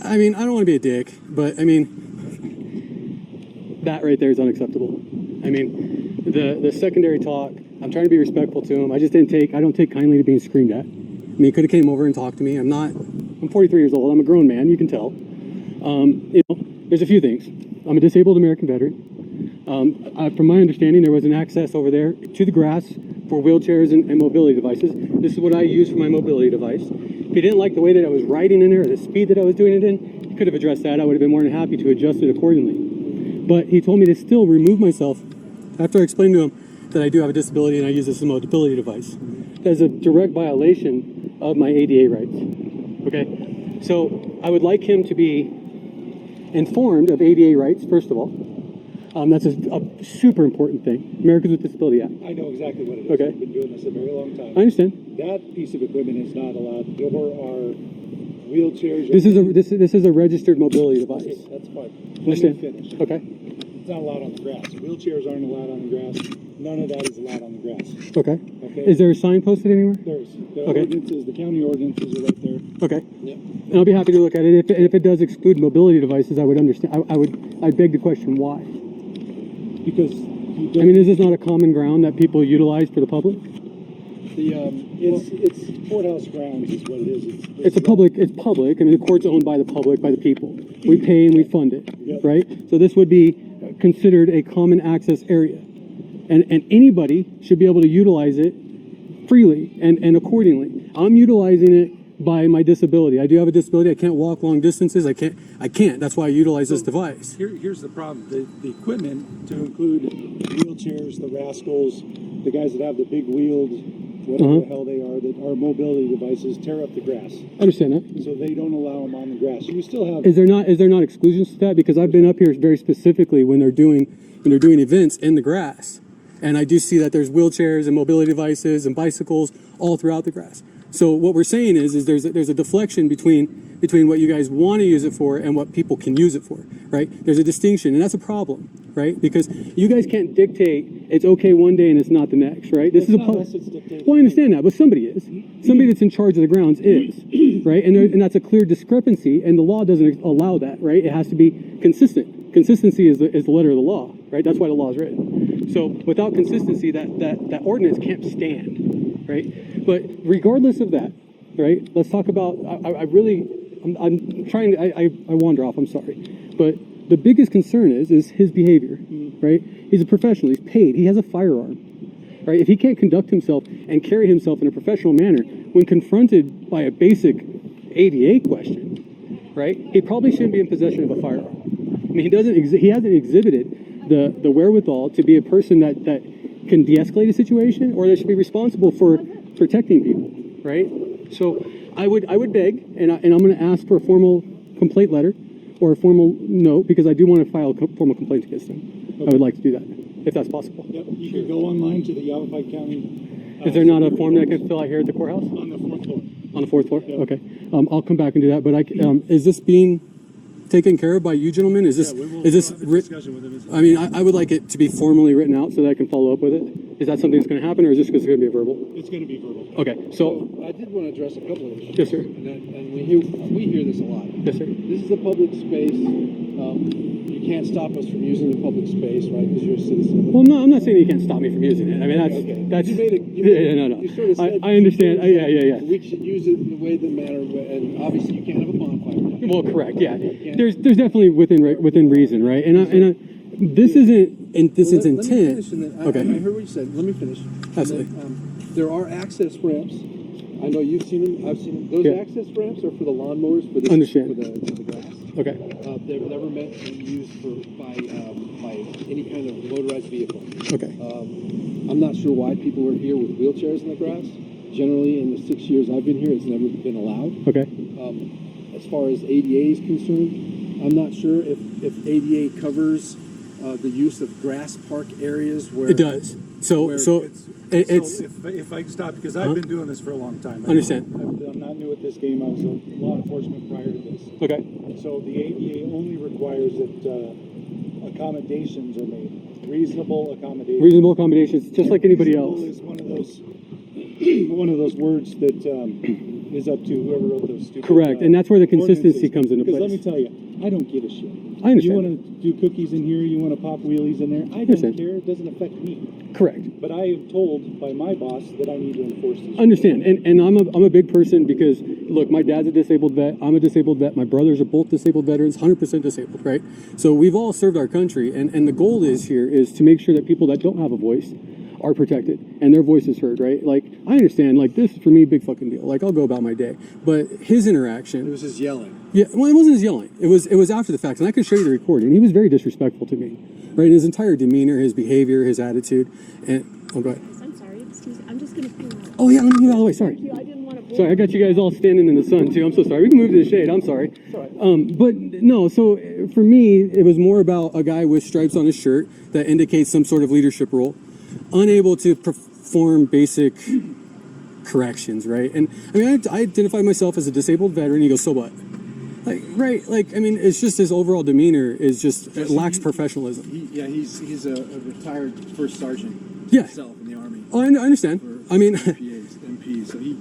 Speaker 6: I mean, I don't want to be a dick, but I mean, that right there is unacceptable. I mean, the secondary talk, I'm trying to be respectful to him. I don't take kindly to being screamed at. I mean, he could have came over and talked to me. I'm 43 years old. I'm a grown man. You can tell. There's a few things. I'm a disabled American veteran. From my understanding, there was an access over there to the grass for wheelchairs and mobility devices. This is what I use for my mobility device. If he didn't like the way that I was riding in there or the speed that I was doing it in, he could have addressed that. I would have been more than happy to adjust it accordingly. But he told me to still remove myself after I explained to him that I do have a disability and I use this as a mobility device. That is a direct violation of my ADA rights. Okay? So I would like him to be informed of ADA rights, first of all.
Speaker 11: That's a super important thing. Americans with Disability Act.
Speaker 10: I know exactly what it is.
Speaker 11: Okay.
Speaker 10: I've been doing this a very long time.
Speaker 11: I understand.
Speaker 10: That piece of equipment is not allowed. There are wheelchairs.
Speaker 11: This is a registered mobility device.
Speaker 10: Okay, that's fine.
Speaker 11: Understand?
Speaker 10: Let me finish.
Speaker 11: Okay.
Speaker 10: It's not allowed on the grass. Wheelchairs aren't allowed on the grass. None of that is allowed on the grass.
Speaker 11: Okay.
Speaker 10: Okay.
Speaker 11: Is there a sign posted anywhere?
Speaker 10: There's the
Speaker 11: Okay.
Speaker 10: ordinances, the county ordinances are right there.
Speaker 11: Okay.
Speaker 10: Yep.
Speaker 11: And I'll be happy to look at it. If it does exclude mobility devices, I would understand. I'd beg the question why.
Speaker 10: Because
Speaker 11: I mean, is this not a common ground that people utilize for the public?
Speaker 10: it's courthouse grounds is what it is.
Speaker 11: It's public. I mean, the court's owned by the public, by the people. We pay and we fund it,
Speaker 10: Yep.
Speaker 11: right? So this would be considered a common access area, and anybody should be able to utilize it freely and accordingly. I'm utilizing it by my disability. I do have a disability. I can't walk long distances. I can't. That's why I utilize this device.
Speaker 10: Here's the problem. The equipment, to include wheelchairs, the rascals, the guys that have the big wheels, whatever the hell they are, that are mobility devices, tear up the grass.
Speaker 11: I understand that.
Speaker 10: So they don't allow them on the grass. You still have.
Speaker 11: Is there not exclusions to that? Because I've been up here very specifically when they're doing events in the grass, and I do see that there's wheelchairs and mobility devices and bicycles all throughout the grass. So what we're saying is there's a deflection between what you guys want to use it for and what people can use it for, right? There's a distinction, and that's a problem, right? Because you guys can't dictate it's okay one day and it's not the next, right? This is a public. Well, I understand that, but somebody is. Somebody that's in charge of the grounds is, right? And that's a clear discrepancy, and the law doesn't allow that, right? It has to be consistent. Consistency is the letter of the law, right? That's why the law is written. So without consistency, that ordinance can't stand, right? But regardless of that, right? Let's talk about. I'm trying. I wander off. I'm sorry, but the biggest concern is his behavior, right? He's a professional. He's paid. He has a firearm, right? If he can't conduct himself and carry himself in a professional manner when confronted by a basic ADA question, right? He probably shouldn't be in possession of a firearm. I mean, he hasn't exhibited the wherewithal to be a person that can de-escalate a situation or that should be responsible for protecting people, right? So I would beg, and I'm going to ask for a formal complaint letter or a formal note, because I do want to file a formal complaint against him. Okay. I would like to do that, if that's possible.
Speaker 10: Yep. You can go online to the Yavapai County.
Speaker 11: Is there not a form that I can fill out here at the courthouse?
Speaker 10: On the 4th floor.
Speaker 11: On the 4th floor?
Speaker 10: Yep.
Speaker 11: Okay. I'll come back and do that. But is this being taken care of by you gentlemen? Is this
Speaker 10: discussion with him.
Speaker 11: I mean, I would like it to be formally written out so that I can follow up with it. Is that something that's going to happen, or is this going to be a verbal?
Speaker 10: It's going to be verbal.
Speaker 11: Okay. So
Speaker 12: I did want to address a couple of issues.
Speaker 11: Yes, sir.
Speaker 12: And we hear this a lot.
Speaker 11: Yes, sir.
Speaker 12: This is a public space. You can't stop us from using the public space, right? Because you're a citizen.
Speaker 11: Well, no, I'm not saying you can't stop me from using it. I mean, that's.
Speaker 12: You made it.
Speaker 11: No.
Speaker 12: You sort of said
Speaker 11: I understand. Yeah.
Speaker 12: We should use it in the way that matter, and obviously you can't have a bonfire.
Speaker 11: Well, correct. Yeah. There's definitely within reason, right? And this isn't intent.
Speaker 12: Okay. I heard what you said. Let me finish.
Speaker 11: Absolutely.
Speaker 12: There are access ramps. I know you've seen them. I've seen them. Those access ramps are for the lawnmowers. For the grass.
Speaker 11: Okay.
Speaker 12: They were never meant to be used by any kind of motorized vehicle.
Speaker 11: Okay.
Speaker 12: I'm not sure why people were here with wheelchairs in the grass. Generally, in the 6 years I've been here, it's never been allowed.
Speaker 11: Okay.
Speaker 12: As far as ADA is concerned, I'm not sure if ADA covers the use of grass park areas where
Speaker 11: it does. So
Speaker 10: if I can stop, because I've been doing this for a long time.
Speaker 11: Understand.
Speaker 10: I'm not new at this game. I was in law enforcement prior to this.
Speaker 11: Okay.
Speaker 10: So the ADA only requires that accommodations are made. Reasonable accommodations.
Speaker 11: Reasonable accommodations, just like anybody else.
Speaker 10: Is one of those words that is up to whoever wrote those stupid.
Speaker 11: Correct, and that's where the consistency comes into place.
Speaker 10: Because let me tell you, I don't give a shit.
Speaker 11: I understand.
Speaker 10: You want to do cookies in here, you want to pop wheelies in there, I don't care. It doesn't affect me.
Speaker 11: Correct.
Speaker 10: But I am told by my boss that I need to enforce these.
Speaker 11: Understand, and I'm a big person because look, my dad's a disabled vet. I'm a disabled vet. My brothers are both disabled veterans, 100% disabled, right? So we've all served our country, and the goal is to make sure that people that don't have a voice are protected and their voice is heard, right? Like, I understand, like, this is for me big fucking deal. Like, I'll go about my day. But his interaction.
Speaker 12: It was his yelling.
Speaker 11: Yeah, well, it wasn't his yelling. It was after the fact, and I can show you the recording. He was very disrespectful to me, right? His entire demeanor, his behavior, his attitude, and go ahead.
Speaker 13: I'm sorry, excuse me. I'm just gonna pull out.
Speaker 11: Oh yeah, let me get out of the way. Sorry.
Speaker 13: Thank you. I didn't want to
Speaker 11: Sorry, I got you guys all standing in the sun too. I'm so sorry. We can move to the shade. I'm sorry. But no, so for me, it was more about a guy with stripes on his shirt that indicates some sort of leadership role, unable to perform basic corrections, right? And I mean, I identify myself as a disabled veteran. He goes, so what? Like, right? Like, I mean, it's just his overall demeanor is just it lacks professionalism.
Speaker 12: He's a retired first sergeant.
Speaker 11: Yeah.
Speaker 12: Himself in the Army.
Speaker 11: Oh, I understand. I mean,
Speaker 12: MP, so he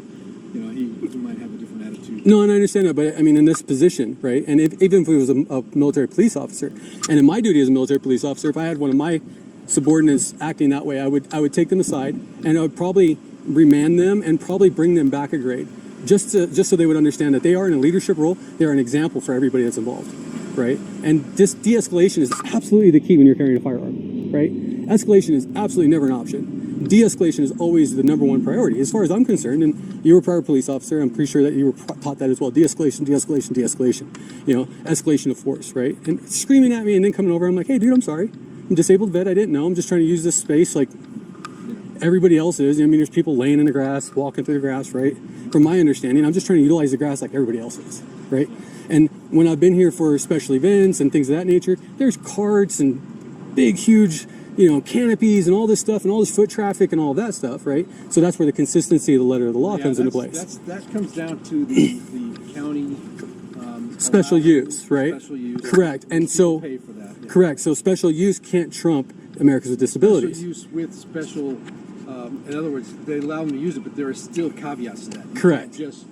Speaker 12: might have a different attitude.
Speaker 11: No, and I understand that, but I mean, in this position, right? And even if he was a military police officer, and in my duty as a military police officer, if I had one of my subordinates acting that way, I would take them aside, and I would probably remand them and probably bring them back a grade, just so they would understand that they are in a leadership role. They are an example for everybody that's involved, right? And this de-escalation is absolutely the key when you're carrying a firearm, right? Escalation is absolutely never an option. De-escalation is always the number one priority, as far as I'm concerned. And you were a prior police officer. I'm pretty sure that you were taught that as well. De-escalation, de-escalation, de-escalation. You know, escalation of force, right? And screaming at me and then coming over, I'm like, hey, dude, I'm sorry. I'm a disabled vet. I didn't know. I'm just trying to use this space like everybody else is. I mean, there's people laying in the grass, walking through the grass, right? From my understanding, I'm just trying to utilize the grass like everybody else is, right? And when I've been here for special events and things of that nature, there's carts and big, huge, you know, canopies and all this stuff and all this foot traffic and all that stuff, right? So that's where the consistency of the letter of the law comes into place.
Speaker 12: That comes down to the county
Speaker 11: special use, right?
Speaker 12: Special use.
Speaker 11: Correct. And so
Speaker 12: pay for that. Yeah.
Speaker 11: correct. So special use can't trump Americans with disabilities.
Speaker 12: Special use with special, in other words, they allow them to use it, but there are still caveats to that. You
Speaker 11: Correct.
Speaker 12: can't just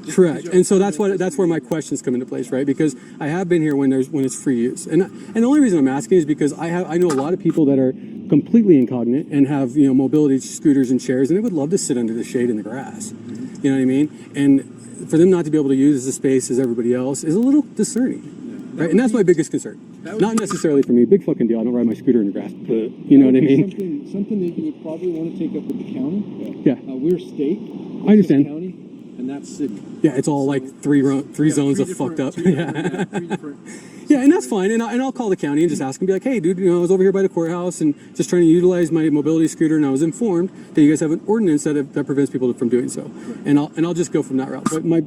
Speaker 11: Correct, and so that's where my questions come into place, right? Because I have been here when it's free use, and the only reason I'm asking is because I know a lot of people that are completely incognate and have, you know, mobility scooters and chairs, and they would love to sit under the shade in the grass. You know what I mean? And for them not to be able to use the space as everybody else is a little discerning, right? And that's my biggest concern. Not necessarily for me. Big fucking deal. I don't ride my scooter in the grass, but you know what I mean?
Speaker 12: Something that you would probably want to take up with the county.
Speaker 11: Yeah.
Speaker 12: We're state.
Speaker 11: I understand.
Speaker 12: County, and that's city.
Speaker 11: Yeah, it's all like three zones of fucked up. Yeah. Yeah, and that's fine. And I'll call the county and just ask them, be like, hey, dude, you know, I was over here by the courthouse and just trying to utilize my mobility scooter, and I was informed that you guys have an ordinance that prevents people from doing so. And I'll just go from that route. But my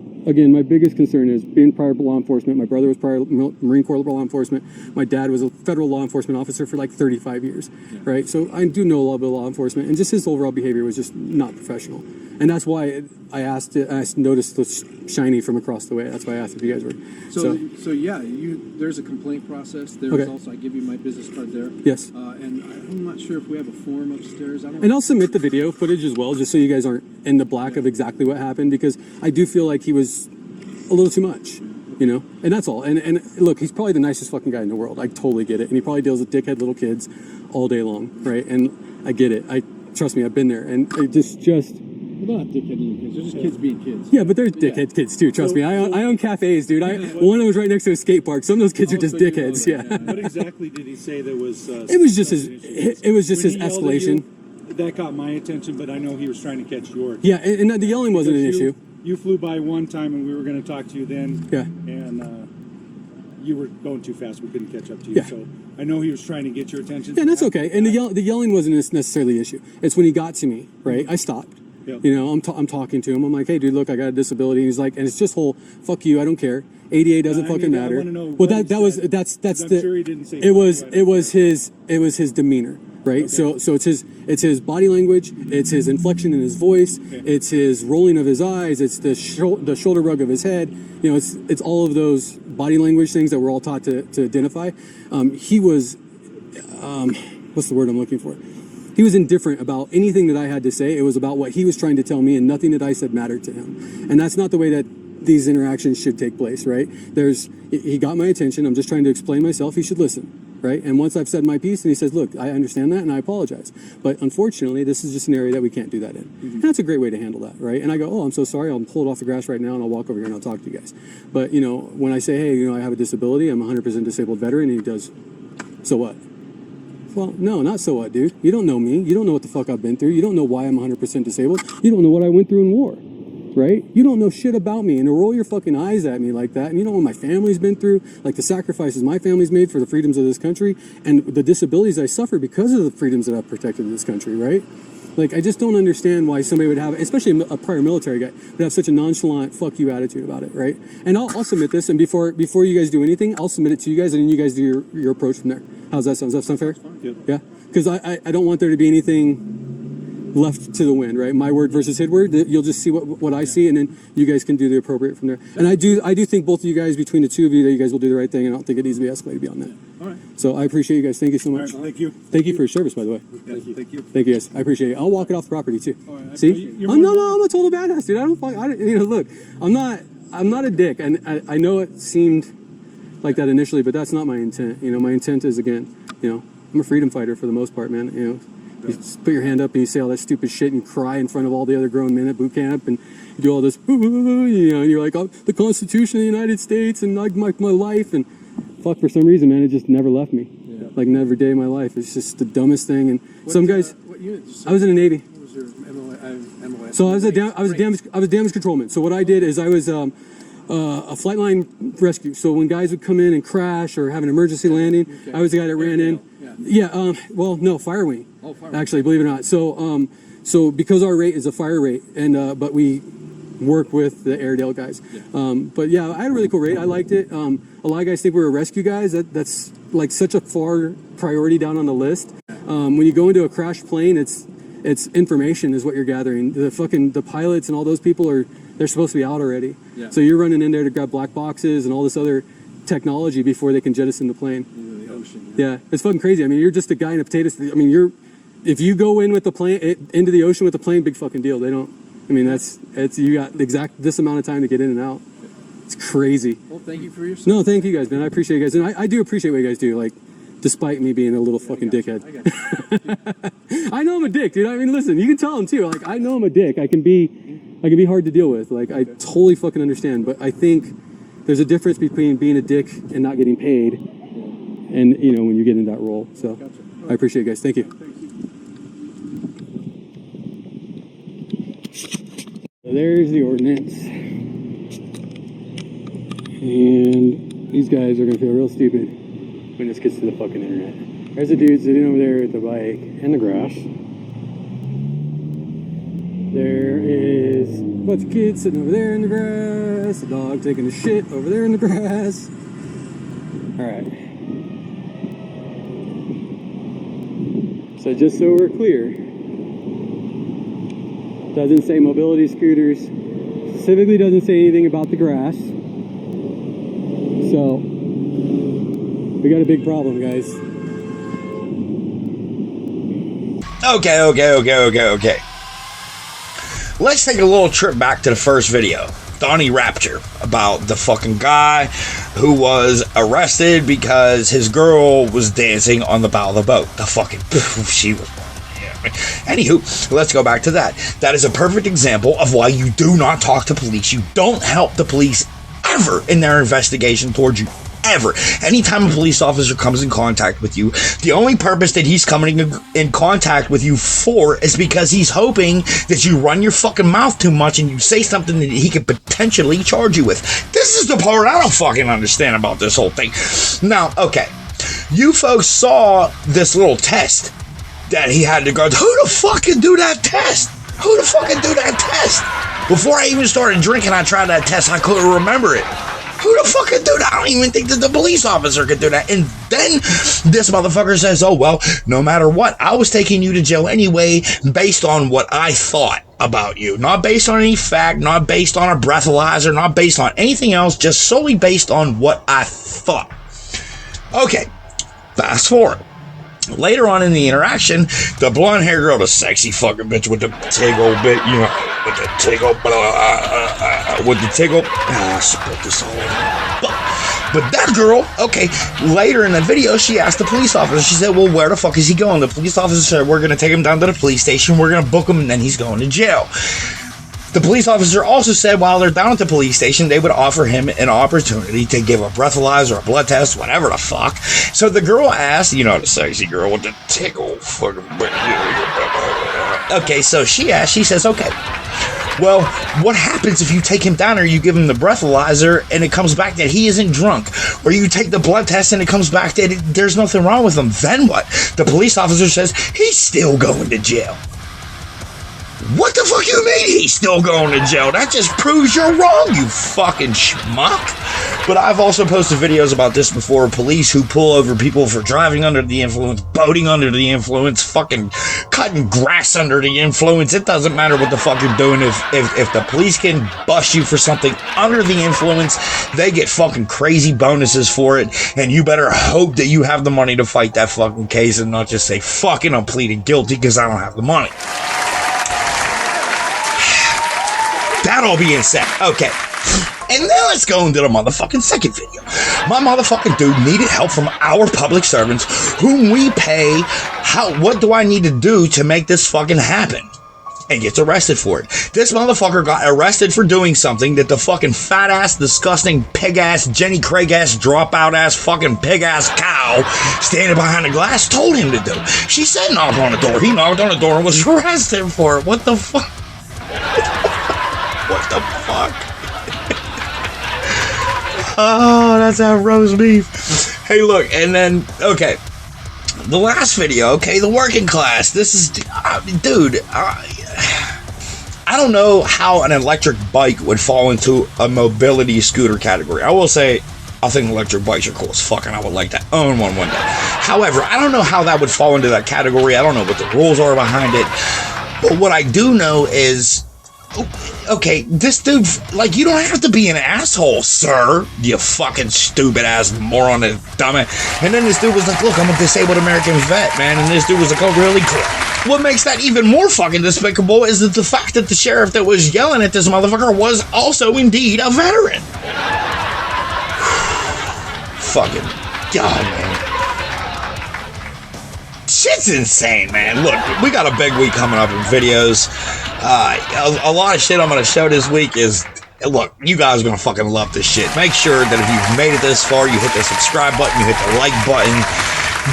Speaker 11: biggest concern is being prior law enforcement. My brother was prior Marine Corps law enforcement. My dad was a federal law enforcement officer for like 35 years, right? So I do know a little bit of law enforcement, and just his overall behavior was just not professional. And that's why I noticed the shiny from across the way. That's why I asked if you guys were.
Speaker 12: So yeah, there's a complaint process. There's also, I give you my business card there.
Speaker 11: Yes.
Speaker 12: And I'm not sure if we have a form upstairs.
Speaker 11: And I'll submit the video footage as well, just so you guys aren't in the black of exactly what happened, because I do feel like he was a little too much, you know? And that's all. And look, he's probably the nicest fucking guy in the world. I totally get it. And he probably deals with dickhead little kids all day long, right? And I get it. Trust me, I've been there. And it just...
Speaker 12: They're not dickhead little kids. They're just kids being kids.
Speaker 11: Yeah, but there's dickhead kids too. Trust me. I own cafes, dude. One of them was right next to a skate park. Some of those kids are just dickheads. Yeah.
Speaker 10: What exactly did he say that was?
Speaker 11: It was just his escalation.
Speaker 10: That got my attention, but I know he was trying to catch yours.
Speaker 11: Yeah, and the yelling wasn't an issue.
Speaker 10: You flew by one time, and we were going to talk to you then.
Speaker 11: Yeah.
Speaker 10: And you were going too fast. We couldn't catch up to you.
Speaker 11: Yeah.
Speaker 10: So I know he was trying to get your attention.
Speaker 11: Yeah, and that's okay. And the yelling wasn't necessarily the issue. It's when he got to me, right? I stopped.
Speaker 10: Yep.
Speaker 11: You know, I'm talking to him. I'm like, hey, dude, look, I got a disability. And he's like, and it's just whole, fuck you, I don't care. ADA doesn't fucking matter. Well, that's the.
Speaker 10: Sure he didn't say
Speaker 11: it was his demeanor, right? Okay. So it's his body language, it's his inflection in his voice, it's his rolling of his eyes, it's the shoulder rug of his head. You know, it's all of those body language things that we're all taught to identify. He was, what's the word I'm looking for? He was indifferent about anything that I had to say. It was about what he was trying to tell me, and nothing that I said mattered to him. And that's not the way that these interactions should take place, right? He got my attention. I'm just trying to explain myself. He should listen, right? And once I've said my piece, and he says, look, I understand that, and I apologize. But unfortunately, this is just an area that we can't do that in. And that's a great way to handle that, right? And I go, oh, I'm so sorry. I'll pull it off the grass right now, and I'll walk over here, and I'll talk to you guys. But, you know, when I say, hey, you know, I have a disability, I'm a 100% disabled veteran, and he does, so what? Well, no, not so what, dude. You don't know me. You don't know what the fuck I've been through. You don't know why I'm 100% disabled. You don't know what I went through in war, right? You don't know shit about me, and to roll your fucking eyes at me like that, and you know what my family's been through, like the sacrifices my family's made for the freedoms of this country, and the disabilities I suffer because of the freedoms that I've protected in this country, right? Like, I just don't understand why somebody would have, especially a prior military guy, would have such a nonchalant fuck you attitude about it, right? And I'll submit this, and before you guys do anything, I'll submit it to you guys, and then you guys do your approach from there. How's that sound? Does that sound fair? Yeah? Because I don't want there to be anything left to the wind, right? My word versus his word. You'll just see what I see, and then you guys can do the appropriate from there. And I do think both of you guys, between the two of you, that you guys will do the right thing, and I don't think it needs to be escalated beyond that.
Speaker 10: All right.
Speaker 11: So I appreciate you guys. Thank you so much.
Speaker 10: All right, thank you.
Speaker 11: Thank you for your service, by the way.
Speaker 10: Thank you.
Speaker 11: Thank you guys. I appreciate it. I'll walk it off the property too.
Speaker 10: All right.
Speaker 11: See? I'm a total badass, dude. Look, I'm not a dick, and I know it seemed like that initially, but that's not my intent. My intent is, again, I'm a freedom fighter for the most part, man. You just put your hand up and you say all that stupid shit and cry in front of all the other grown men at boot camp, and you do all this, and you're like, oh, the Constitution of the United States and my life, and fuck, for some reason, man, it just never left me. Yeah. Like, never day in my life. It's just the dumbest thing. And some guys,
Speaker 12: what unit did you say?
Speaker 11: I was in the Navy.
Speaker 12: What was your MOS?
Speaker 11: So I was a damage controlman. So what I did is I was a flight line rescue. So when guys would come in and crash or have an emergency landing, I was the guy that ran in. No, fire wing. Oh, fire wing. Actually, believe it or not. So because our rate is a fire rate, and but we work with the Airedale guys. But yeah, I had a really cool rate. I liked it. A lot of guys think we're rescue guys. That's like such a far priority down on the list. When you go into a crashed plane, it's information is what you're gathering. The pilots and all those people they're supposed to be out already. Yeah. So you're running in there to grab black boxes and all this other technology before they can jettison the plane.
Speaker 12: Into the ocean.
Speaker 11: Yeah, it's fucking crazy. I mean, you're just a guy in a potato. I mean, if you go in with the plane into the ocean with the plane, big fucking deal. They don't. I mean, you got exact this amount of time to get in and out. It's crazy.
Speaker 12: Well, thank you for your service.
Speaker 11: No, thank you guys, man. I appreciate you guys, and I do appreciate what you guys do. Like, despite me being a little fucking dickhead. I know I'm a dick, dude. I mean, listen, you can tell him too. Like, I know I'm a dick. I can be hard to deal with. Like, I totally fucking understand. But I think there's a difference between being a dick and not getting paid, and when you get in that role. So I appreciate you guys. Thank you. So there's the ordinance, and these guys are gonna feel real stupid when this gets to the fucking internet. There's a dude sitting over there at the bike in the grass. There is a bunch of kids sitting over there in the grass. A dog taking a shit over there in the grass. All right. So just so we're clear, doesn't say mobility scooters. Specifically doesn't say anything about the grass. So we got a big problem, guys.
Speaker 1: Okay. Let's take a little trip back to the first video. Donnie Rapture, about the fucking guy who was arrested because his girl was dancing on the bow of the boat. The fucking, she was. Anywho, let's go back to that. That is a perfect example of why you do not talk to police. You don't help the police ever in their investigation towards you. Ever. Anytime a police officer comes in contact with you, the only purpose that he's coming in contact with you for is because he's hoping that you run your fucking mouth too much and you say something that he could potentially charge you with. This is the part I don't fucking understand about this whole thing. Now, okay, you folks saw this little test that he had to go, who the fuck can do that test? Who the fuck can do that test? Before I even started drinking, I tried that test. I couldn't remember it. Who the fuck could do that? I don't even think that the police officer could do that. And then this motherfucker says, oh, well, no matter what, I was taking you to jail anyway based on what I thought about you. Not based on any fact, not based on a breathalyzer, not based on anything else, just solely based on what I thought. Okay, fast forward. Later on in the interaction, the blonde-haired girl, the sexy fucking bitch with the tickle bit, with the tickle, I spilled this all over. But that girl, okay, later in the video, she asked the police officer, she said, well, where the fuck is he going? The police officer said, we're going to take him down to the police station, we're going to book him, and then he's going to jail. The police officer also said while they're down at the police station, they would offer him an opportunity to give a breathalyzer, a blood test, whatever the fuck. So the girl asked, the sexy girl with the tickle fucking... Okay, so she asked, she says, okay, well, what happens if you take him down or you give him the breathalyzer and it comes back that he isn't drunk? Or you take the blood test and it comes back that there's nothing wrong with him? Then what? The police officer says, he's still going to jail. What the fuck you mean he's still going to jail? That just proves you're wrong, you fucking schmuck. But I've also posted videos about this before. Police who pull over people for driving under the influence, boating under the influence, fucking cutting grass under the influence. It doesn't matter what the fuck you're doing. If the police can bust you for something under the influence, they get fucking crazy bonuses for it. And you better hope that you have the money to fight that fucking case and not just say, fucking, I'm pleading guilty because I don't have the money. That all being said, okay. And now let's go into the motherfucking second video. My motherfucking dude needed help from our public servants whom we pay. What do I need to do to make this fucking happen? And gets arrested for it. This motherfucker got arrested for doing something that the fucking fat ass, disgusting, pig ass, Jenny Craig ass, dropout ass, fucking pig ass cow standing behind the glass told him to do. She said knock on the door. He knocked on the door and was arrested for it. What the fuck? What the fuck? Oh, that's how roast beef. Hey, look, and then, okay, the last video, okay, the working class. This is, dude, I don't know how an electric bike would fall into a mobility scooter category. I will say, I think electric bikes are cool as fuck, and I would like to own one day. However, I don't know how that would fall into that category. I don't know what the rules are behind it. But what I do know is, okay, this dude, like, you don't have to be an asshole, sir, you fucking stupid ass moron and dumbass. And then this dude was like, look, I'm a disabled American vet, man. And this dude was like, oh, really? Cool. What makes that even more fucking despicable is that the fact that the sheriff that was yelling at this motherfucker was also indeed a veteran. Fucking God, man. Shit's insane, man. Look, we got a big week coming up in videos. A lot of shit I'm going to show this week is, look, you guys are going to fucking love this shit. Make sure that if you've made it this far, you hit the subscribe button, you hit the like button.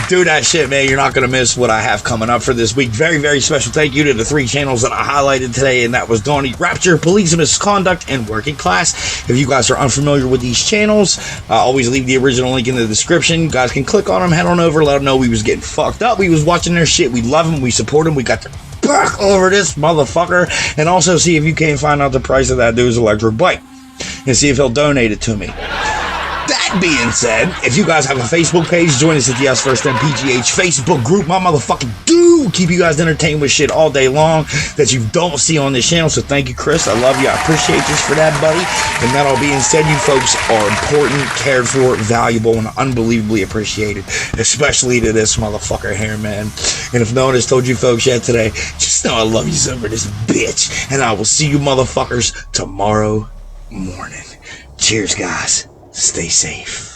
Speaker 1: Do that shit, man. You're not going to miss what I have coming up for this week. Very, very special thank you to the 3 channels that I highlighted today, and that was Donnie, Rapture, Police Misconduct, and Working Class. If you guys are unfamiliar with these channels, always leave the original link in the description. You guys can click on them, head on over, let them know we was getting fucked up. We was watching their shit. We love them. We support them. We got their back over this motherfucker. And also see if you can't find out the price of that dude's electric bike and see if he'll donate it to me. That being said, if you guys have a Facebook page, join us at the USVSTHEMPGH Facebook group. My motherfucking dude keep you guys entertained with shit all day long that you don't see on this channel. So thank you, Chris. I love you. I appreciate you for that, buddy. And that all being said, you folks are important, cared for, valuable, and unbelievably appreciated, especially to this motherfucker here, man. And if no one has told you folks yet today, just know I love you so for this bitch. And I will see you motherfuckers tomorrow morning. Cheers, guys. Stay safe.